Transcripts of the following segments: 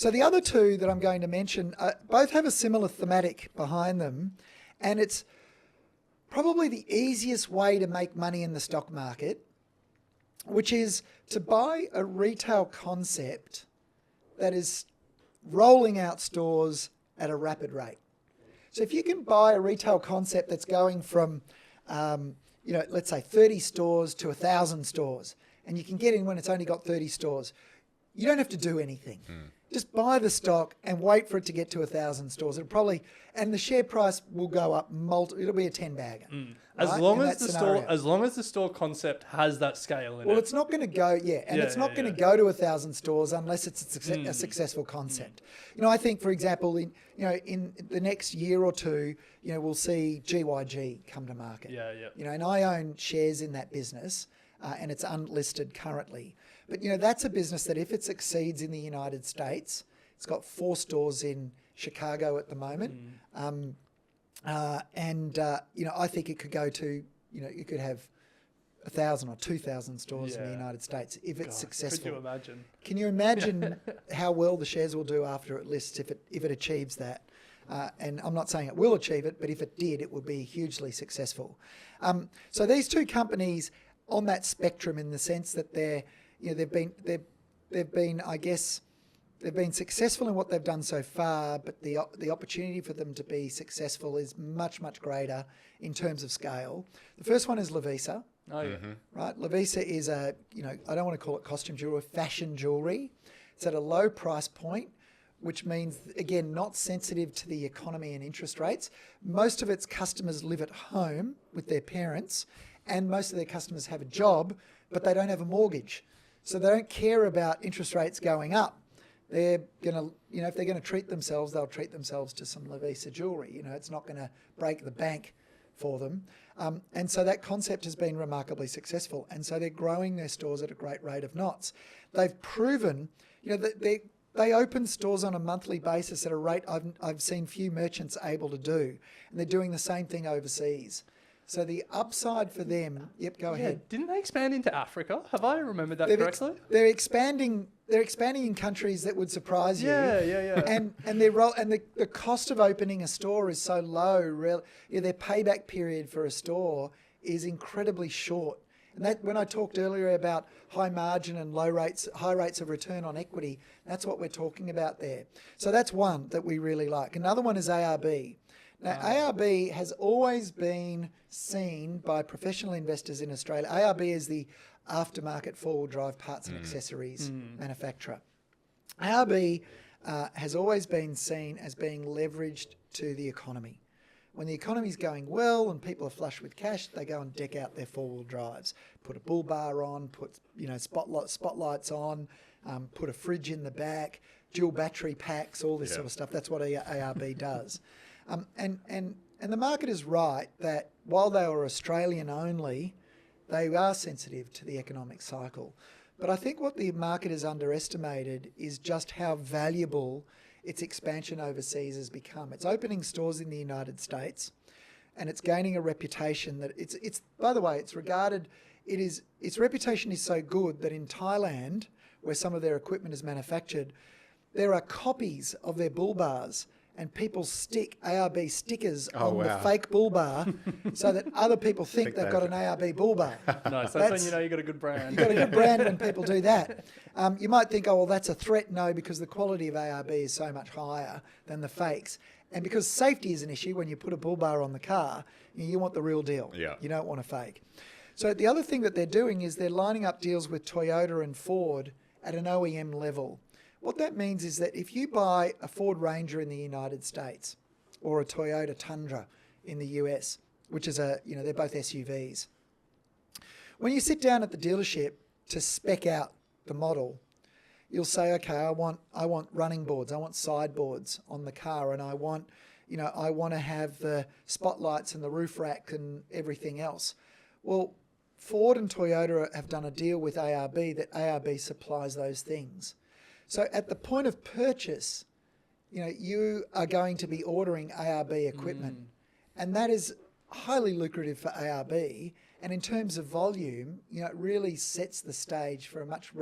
So the other two that I'm going to mention both have a similar thematic behind them, and it's probably the easiest way to make money in the stock market, which is to buy a retail concept that is rolling out stores at a rapid rate. So if you can buy a retail concept that's going from, let's say 30 stores to 1,000 stores, and you can get in when it's only got 30 stores, you don't have to do anything. Just buy the stock and wait for it to get to 1,000 stores. And the share price will go up. It'll be a 10-bagger. As long as the store concept has that scale in it. Well, it's not going to go, it's not going to go to 1,000 stores unless it's a successful concept. I think, for example, in the next year or two, we'll see GYG come to market. And I own shares in that business, and it's unlisted currently. But, that's a business that if it succeeds in the United States, it's got 4 stores in Chicago at the moment. I think it could go to, you could have 1,000 or 2,000 stores in the United States if it's successful. Could you imagine? Can you imagine how well the shares will do after it lists if it achieves that? And I'm not saying it will achieve it, but if it did, it would be hugely successful. So these two companies on that spectrum, in the sense that they've been successful in what they've done so far, but the opportunity for them to be successful is much, much greater in terms of scale. The first one is Lovisa. Oh, yeah. Right? Lovisa is I don't want to call it costume jewelry, fashion jewelry. It's at a low price point, which means, again, not sensitive to the economy and interest rates. Most of its customers live at home with their parents, and most of their customers have a job, but they don't have a mortgage. So they don't care about interest rates going up. They're going to, if they're going to treat themselves, they'll treat themselves to some Lovisa jewelry. It's not going to break the bank for them. And so that concept has been remarkably successful. And so they're growing their stores at a great rate of knots. They've proven, that they open stores on a monthly basis at a rate I've seen few merchants able to do. And they're doing the same thing overseas. So the upside for them, go ahead. Didn't they expand into Africa? Have I remembered that correctly? They're expanding in countries that would surprise you. Yeah. And the cost of opening a store is so low. Their payback period for a store is incredibly short. And that, when I talked earlier about high margin and high rates of return on equity, that's what we're talking about there. So that's one that we really like. Another one is ARB. Now, ARB has always been seen by professional investors in Australia. ARB is the aftermarket four-wheel drive parts and accessories manufacturer. ARB has always been seen as being leveraged to the economy. When the economy's going well and people are flush with cash, they go and deck out their four-wheel drives, put a bull bar on, put spotlights on, put a fridge in the back, dual battery packs, all this sort of stuff. That's what ARB does. And the market is right that while they were Australian only, they are sensitive to the economic cycle. But I think what the market has underestimated is just how valuable its expansion overseas has become. It's opening stores in the United States, and it's gaining a reputation that it's by the way, it's regarded, its reputation is so good that in Thailand, where some of their equipment is manufactured, there are copies of their bull bars, and people stick ARB stickers on the fake bull bar so that other people think they've got an ARB bull bar. Nice. That's when you know you've got a good brand. You've got a good brand when people do that. You might think, that's a threat. No, because the quality of ARB is so much higher than the fakes. And because safety is an issue, when you put a bull bar on the car, you want the real deal. Yeah. You don't want a fake. So the other thing that they're doing is they're lining up deals with Toyota and Ford at an OEM level. What that means is that if you buy a Ford Ranger in the United States or a Toyota Tundra in the US, which is they're both SUVs, when you sit down at the dealership to spec out the model, you'll say, okay, I want running boards, I want sideboards on the car, and I want to have the spotlights and the roof rack and everything else. Well, Ford and Toyota have done a deal with ARB that ARB supplies those things. So at the point of purchase, you are going to be ordering ARB equipment, and that is highly lucrative for ARB. And in terms of volume, it really sets the stage for a much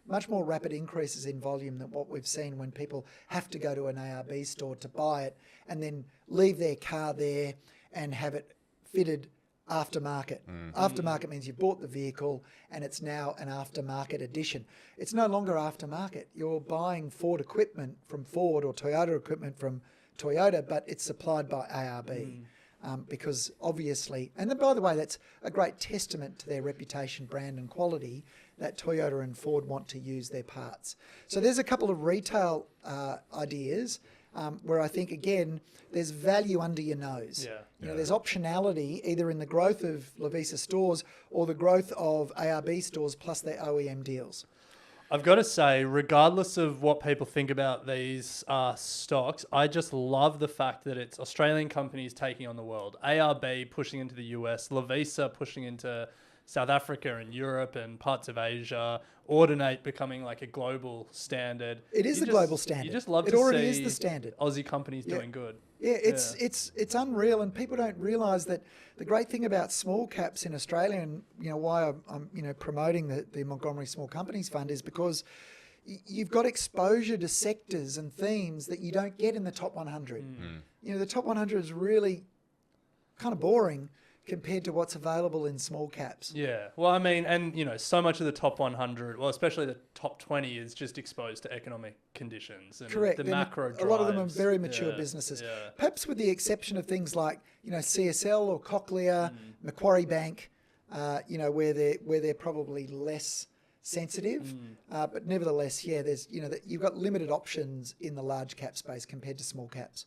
much more rapid increases in volume than what we've seen when people have to go to an ARB store to buy it and then leave their car there and have it fitted aftermarket. Aftermarket means you've bought the vehicle and it's now an aftermarket edition. It's no longer aftermarket. You're buying Ford equipment from Ford or Toyota equipment from Toyota, but it's supplied by ARB. Because obviously, and then by the way, that's a great testament to their reputation, brand and quality, that Toyota and Ford want to use their parts. So there's a couple of retail ideas where I think, again, there's value under your nose. You know, there's optionality either in the growth of Lovisa stores or the growth of ARB stores plus their OEM deals. I've got to say, regardless of what people think about these stocks, I just love the fact that it's Australian companies taking on the world. ARB pushing into the US, Lovisa pushing into South Africa and Europe and parts of Asia, Ordinate becoming like a global standard. It is the global standard. You just love to see already is the standard. Aussie companies doing good. Yeah, it's unreal, and people don't realise that the great thing about small caps in Australia, and you know why I'm promoting the Montgomery Small Companies Fund, is because you've got exposure to sectors and themes that you don't get in the top 100. You know, the top 100 is really kind of boring compared to what's available in small caps. Yeah. Well, I mean, and, you know, so much of the top 100, well, especially the top 20 is just exposed to economic conditions. And correct. The macro drives. A lot of them are very mature businesses. Perhaps with the exception of things like, you know, CSL or Cochlear, Macquarie Bank, you know, where they're probably less sensitive. But nevertheless, there's, you know, you've got limited options in the large cap space compared to small caps.